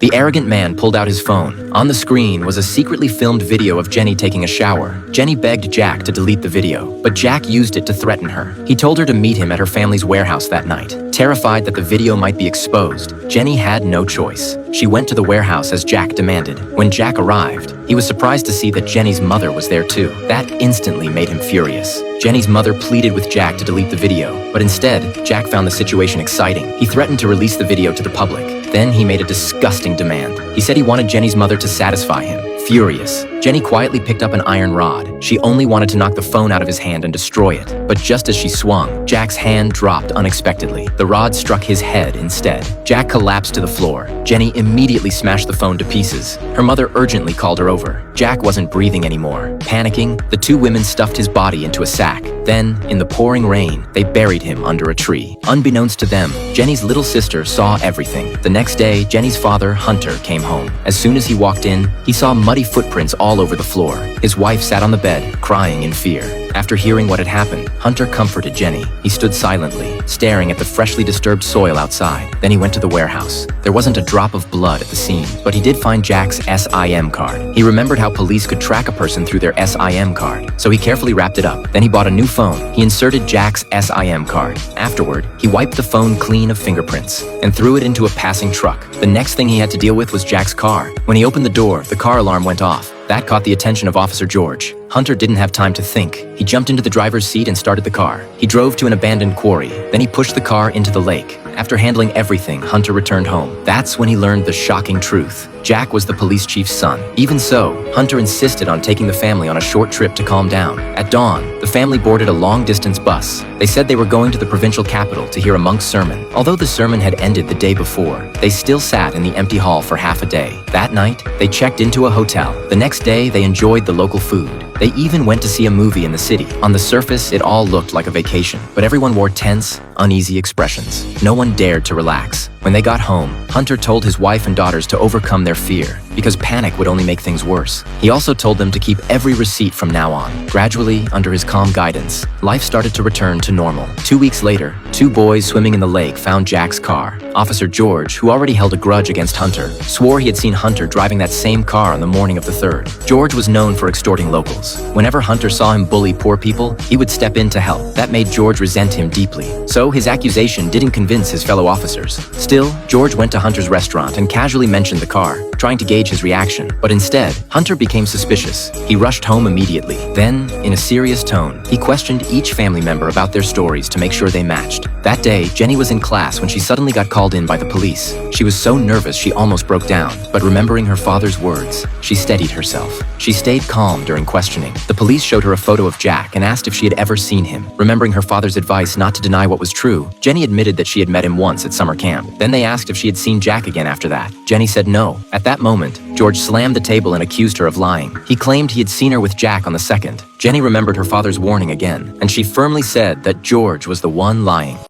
The arrogant man pulled out his phone. On the screen was a secretly filmed video of Jenny taking a shower. Jenny begged Jack to delete the video, but Jack used it to threaten her. He told her to meet him at her family's warehouse that night. Terrified that the video might be exposed, Jenny had no choice. She went to the warehouse as Jack demanded. When Jack arrived, he was surprised to see that Jenny's mother was there too. That instantly made him furious. Jenny's mother pleaded with Jack to delete the video, but instead, Jack found the situation exciting. He threatened to release the video to the public. Then he made a disgusting demand. He said he wanted Jenny's mother to satisfy him. Furious, Jenny quietly picked up an iron rod. She only wanted to knock the phone out of his hand and destroy it. But just as she swung, Jack's hand dropped unexpectedly. The rod struck his head instead. Jack collapsed to the floor. Jenny immediately smashed the phone to pieces. Her mother urgently called her over. Jack wasn't breathing anymore. Panicking, the two women stuffed his body into a sack. Then, in the pouring rain, they buried him under a tree. Unbeknownst to them, Jenny's little sister saw everything. The next day, Jenny's father, Hunter, came home. As soon as he walked in, he saw muddy footprints all over the floor. His wife sat on the bed, crying in fear. After hearing what had happened, Hunter comforted Jenny. He stood silently, staring at the freshly disturbed soil outside. Then he went to the warehouse. There wasn't a drop of blood at the scene, but he did find Jack's SIM card. He remembered how police could track a person through their SIM card, so he carefully wrapped it up. Then he bought a new phone. He inserted Jack's SIM card. Afterward, he wiped the phone clean of fingerprints and threw it into a passing truck. The next thing he had to deal with was Jack's car. When he opened the door, the car alarm went off. That caught the attention of Officer George. Hunter didn't have time to think. He jumped into the driver's seat and started the car. He drove to an abandoned quarry. Then he pushed the car into the lake. After handling everything, Hunter returned home. That's when he learned the shocking truth. Jack was the police chief's son. Even so, Hunter insisted on taking the family on a short trip to calm down. At dawn, the family boarded a long-distance bus. They said they were going to the provincial capital to hear a monk's sermon. Although the sermon had ended the day before, they still sat in the empty hall for half a day. That night, they checked into a hotel. The next day, they enjoyed the local food. They even went to see a movie in the city. On the surface, it all looked like a vacation, but everyone wore tense, uneasy expressions. No one dared to relax. When they got home, Hunter told his wife and daughters to overcome their fear, because panic would only make things worse. He also told them to keep every receipt from now on. Gradually, under his calm guidance, life started to return to normal. 2 weeks later, two boys swimming in the lake found Jack's car. Officer George, who already held a grudge against Hunter, swore he had seen Hunter driving that same car on the morning of the 3rd. George was known for extorting locals. Whenever Hunter saw him bully poor people, he would step in to help. That made George resent him deeply. So his accusation didn't convince his fellow officers. Still, George went to Hunter's restaurant and casually mentioned the car, trying to gauge his reaction. But instead, Hunter became suspicious. He rushed home immediately. Then, in a serious tone, he questioned each family member about their stories to make sure they matched. That day, Jenny was in class when she suddenly got called in by the police. She was so nervous she almost broke down, but remembering her father's words, she steadied herself. She stayed calm during questioning. The police showed her a photo of Jack and asked if she had ever seen him. Remembering her father's advice not to deny what was true, Jenny admitted that she had met him once at summer camp. Then they asked if she had seen Jack again after that. Jenny said no. At that moment, George slammed the table and accused her of lying. He claimed he had seen her with Jack on the 2nd. Jenny remembered her father's warning again, and she firmly said that George was the one lying.